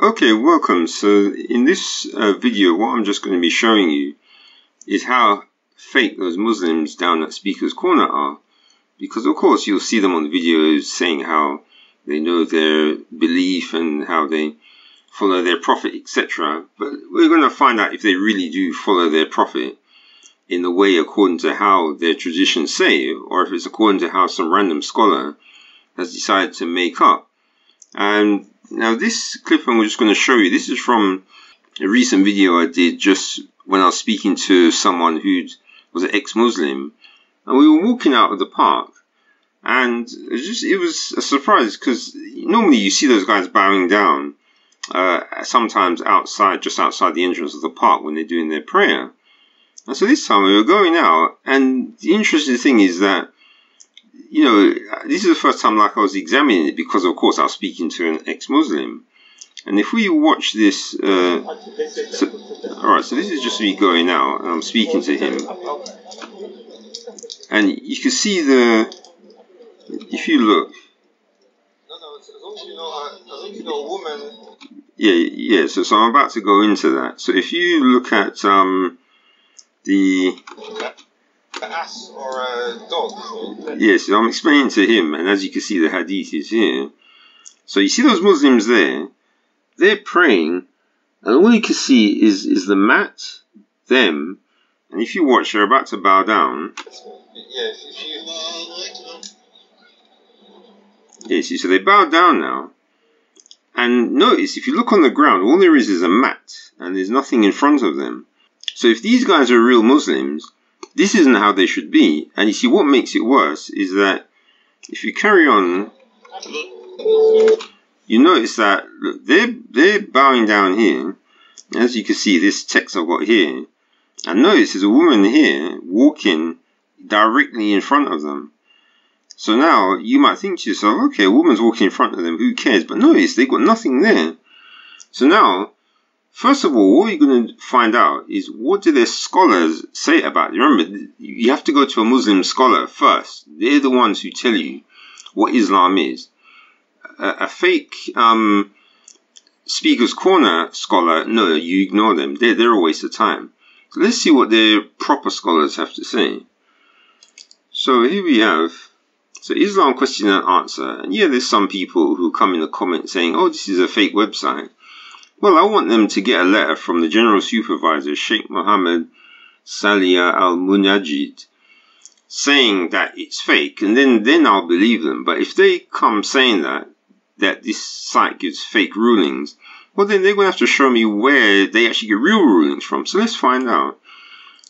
Okay, welcome. So in this video, what I'm just going to be showing you is how fake those Muslims down at Speaker's Corner are. Because of course you'll see them on videos saying how they know their belief and how they follow their prophet, etc. But we're going to find out if they really do follow their prophet in the way according to how their traditions say, or if it's according to how some random scholar has decided to make up. And now this clip I'm just going to show you, this is from a recent video I did just when I was speaking to someone who was an ex-Muslim, and we were walking out of the park, and it was a surprise because normally you see those guys bowing down sometimes outside, just outside the entrance of the park when they're doing their prayer. And so this time we were going out, and the interesting thing is that, you know, this is the first time like I was examining it because of course I was speaking to an ex-Muslim. And if we watch this, alright, so this is just me going out and I'm speaking to him. And you can see if you look. Yeah, so I'm about to go into that. So if you look at the ass or a dog. Yes, I'm explaining to him, and as you can see, the hadith is here. So you see those Muslims there, they're praying, and all you can see is the mat, them, and if you watch, they're about to bow down. Yes, see, so they bow down now, and notice, if you look on the ground, all there is a mat, and there's nothing in front of them. So if these guys are real Muslims, this isn't how they should be. And you see, what makes it worse is that if you carry on, you notice that look, they're bowing down here. As you can see, this text I've got here, and notice there's a woman here walking directly in front of them. So now you might think to yourself, okay, a woman's walking in front of them, who cares? But notice they've got nothing there. So now, first of all, what you're going to find out is what do their scholars say about it. Remember, you have to go to a Muslim scholar first. They're the ones who tell you what Islam is. A fake Speaker's Corner scholar, no, you ignore them. They're a waste of time. So let's see what their proper scholars have to say. So here we have, so Islam question and answer. And yeah, there's some people who come in the comments saying, oh, this is a fake website. Well, I want them to get a letter from the General Supervisor, Sheikh Mohammed Salih al-Munajid, saying that it's fake, and then I'll believe them. But if they come saying that this site gives fake rulings, well, then they're going to have to show me where they actually get real rulings from. So let's find out.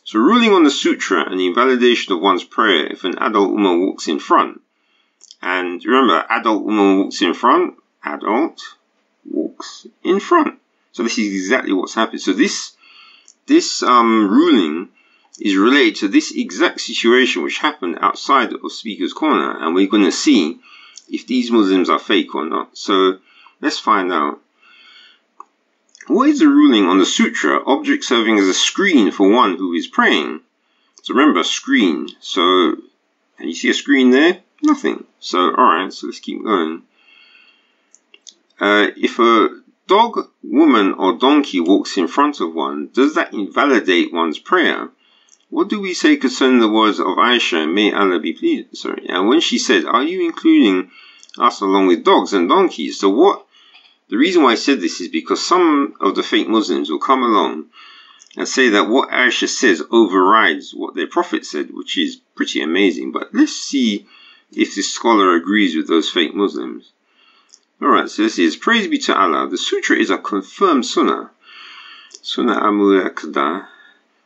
So ruling on the sutra and the invalidation of one's prayer if an adult woman walks in front. And remember, adult woman walks in front, adult walks in front. So this is exactly what's happened. So this ruling is related to this exact situation which happened outside of Speaker's Corner, and we're going to see if these Muslims are fake or not. So let's find out. What is the ruling on the sutra, object serving as a screen for one who is praying? So remember, screen. So, can you see a screen there? Nothing. So, alright, so let's keep going. If a dog, woman, or donkey walks in front of one, does that invalidate one's prayer? What do we say concerning the words of Aisha, may Allah be pleased? Sorry, and when she said, are you including us along with dogs and donkeys? So the reason why I said this is because some of the fake Muslims will come along and say that what Aisha says overrides what their prophet said, which is pretty amazing. But let's see if this scholar agrees with those fake Muslims. Alright, so this is, praise be to Allah. The sutra is a confirmed sunnah. Sunnah Amu-Akda.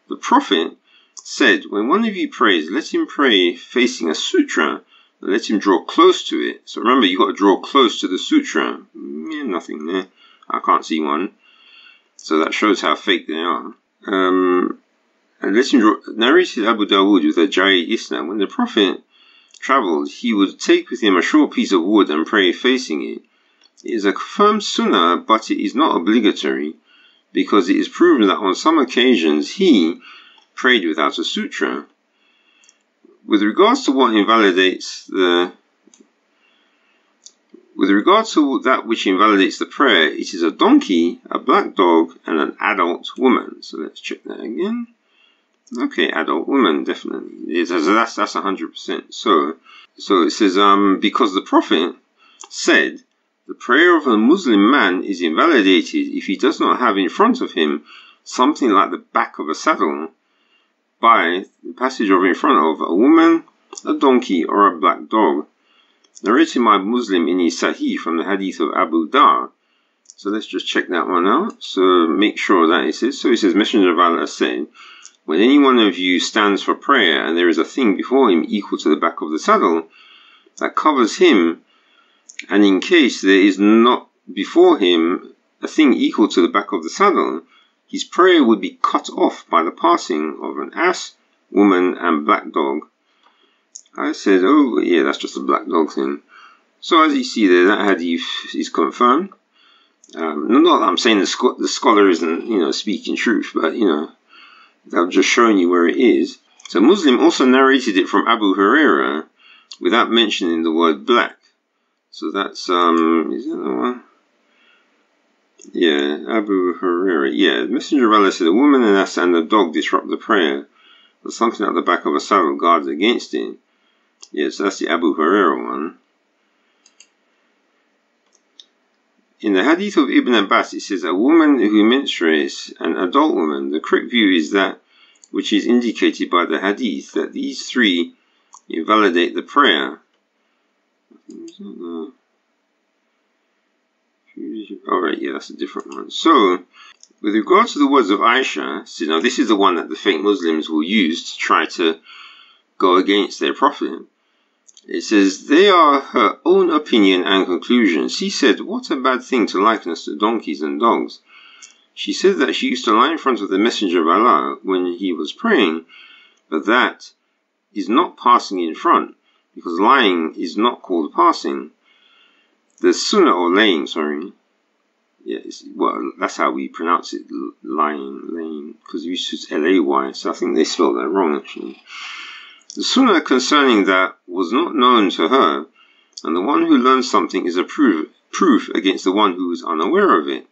The Prophet said, when one of you prays, let him pray facing a sutra, and let him draw close to it. So remember, you've got to draw close to the sutra. Yeah, nothing there. I can't see one. So that shows how fake they are. And let him draw, narrated Abu Dawood with a Jai Islam. When the Prophet travelled, he would take with him a short piece of wood and pray facing it. It is a confirmed sunnah, but it is not obligatory, because it is proven that on some occasions he prayed without a sutra. With regards to what invalidates the With regard to that which invalidates the prayer, it is a donkey, a black dog, and an adult woman. So let's check that again. Okay, adult woman, definitely. That's 100%. So it says, because the Prophet said, the prayer of a Muslim man is invalidated if he does not have in front of him something like the back of a saddle, by the passage of in front of a woman, a donkey, or a black dog. Narrated by Muslim in his Sahih from the hadith of Abu Dar. So let's just check that one out. So make sure that it says. So it says, Messenger of Allah said, when any one of you stands for prayer and there is a thing before him equal to the back of the saddle that covers him, and in case there is not before him a thing equal to the back of the saddle, his prayer would be cut off by the passing of an ass, woman, and black dog. I said, oh yeah, that's just a black dog thing. So as you see there, that hadith is confirmed. Not that I'm saying the scholar isn't, speaking truth, but, I've just shown you where it is. So Muslim also narrated it from Abu Huraira without mentioning the word black. So that's, is that the one? Yeah, Abu Huraira. Yeah, the Messenger of Allah said, a woman, an ass, and a dog disrupt the prayer, but something at the back of a saddle guards against it. Yes, that's the Abu Huraira one. In the hadith of Ibn Abbas, it says, a woman who menstruates, an adult woman. The correct view is that which is indicated by the hadith, that these three invalidate the prayer. Alright, yeah, that's a different one. So, with regard to the words of Aisha, so now this is the one that the fake Muslims will use to try to go against their Prophet. It says, they are her own opinion and conclusion. She said, what a bad thing to liken us to donkeys and dogs. She said that she used to lie in front of the Messenger of Allah when he was praying, but that is not passing in front, because lying is not called passing. The sunnah, or laying, sorry. Yeah, well, that's how we pronounce it, laying, because we used to use L-A-Y, so I think they spelled that wrong, actually. The sunnah concerning that was not known to her, and the one who learns something is a proof against the one who is unaware of it.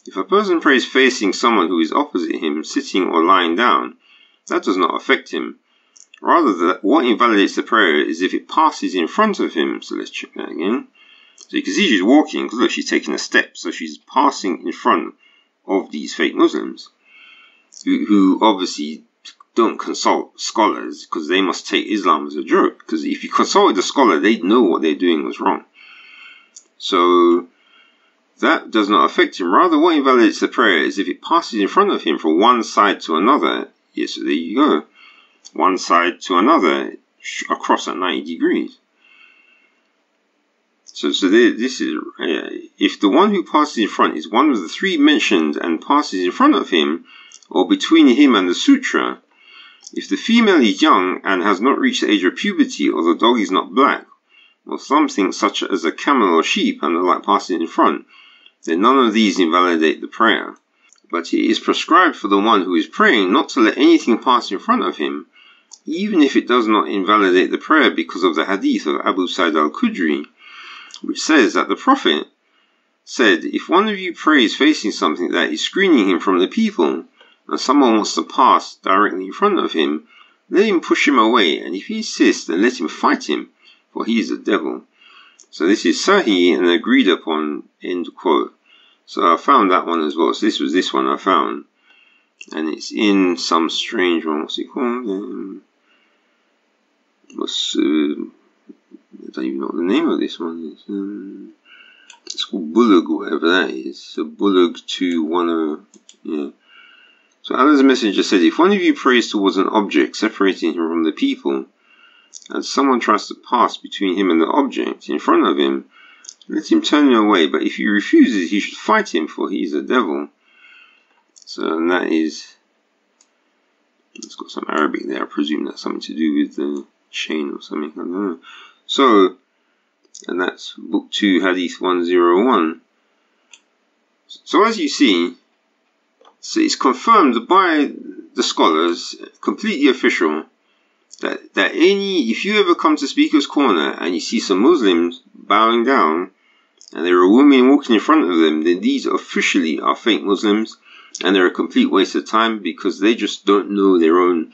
If a person prays facing someone who is opposite him, sitting or lying down, that does not affect him. Rather, what invalidates the prayer is if it passes in front of him. So let's check that again. So you can see she's walking, because look, she's taking a step, so she's passing in front of these fake Muslims, who obviously don't consult scholars, because they must take Islam as a joke, because if you consulted the scholar, they'd know what they're doing was wrong. So that does not affect him. Rather, what invalidates the prayer is if it passes in front of him from one side to another. Yes, so there you go. One side to another, across at 90 degrees. So this is, if the one who passes in front is one of the three mentioned and passes in front of him, or between him and the sutra, if the female is young and has not reached the age of puberty, or the dog is not black, or something such as a camel or sheep and the like passing in front, then none of these invalidate the prayer. But it is prescribed for the one who is praying not to let anything pass in front of him, even if it does not invalidate the prayer, because of the hadith of Abu Sa'id al-Khudri, which says that the Prophet said, if one of you prays facing something that is screening him from the people, and someone wants to pass directly in front of him, let him push him away, and if he insists, then let him fight him, for he is a devil. So this is Sahih and agreed upon, end quote. So I found that one as well. So this was this one I found, and it's in some strange one. What's it called? I don't even know what the name of this one is. It's called Bulug, or whatever that is. So Bulug 210. Yeah. So Allah's Messenger said, if one of you prays towards an object separating him from the people, and someone tries to pass between him and the object in front of him, let him turn him away. But if he refuses, he should fight him, for he is a devil. So and that is, it's got some Arabic there. I presume that's something to do with the chain or something. I don't know. So, and that's book 2, hadith 101. So as you see, so it's confirmed by the scholars, completely official, that if you ever come to Speaker's Corner and you see some Muslims bowing down and there are women walking in front of them, then these officially are fake Muslims, and they're a complete waste of time because they just don't know their own,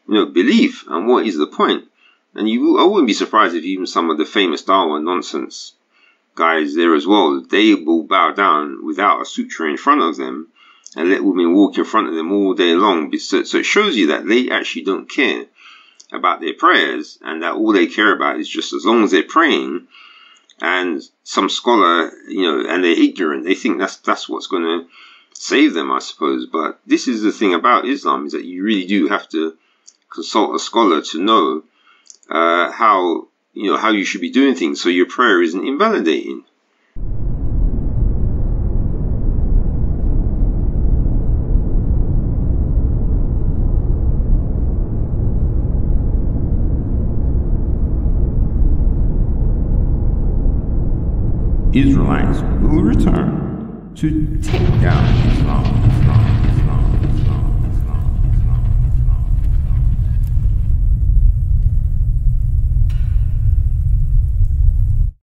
belief. And what is the point? And I wouldn't be surprised if even some of the famous dawah nonsense guys there as well, they will bow down without a sutra in front of them and let women walk in front of them all day long. So it shows you that they actually don't care about their prayers, and that all they care about is just as long as they're praying and some scholar, and they're ignorant, they think that's what's going to save them, I suppose. But this is the thing about Islam, is that you really do have to consult a scholar to know how you should be doing things, so your prayer isn't invalidating. Israelites will return to take down Islam.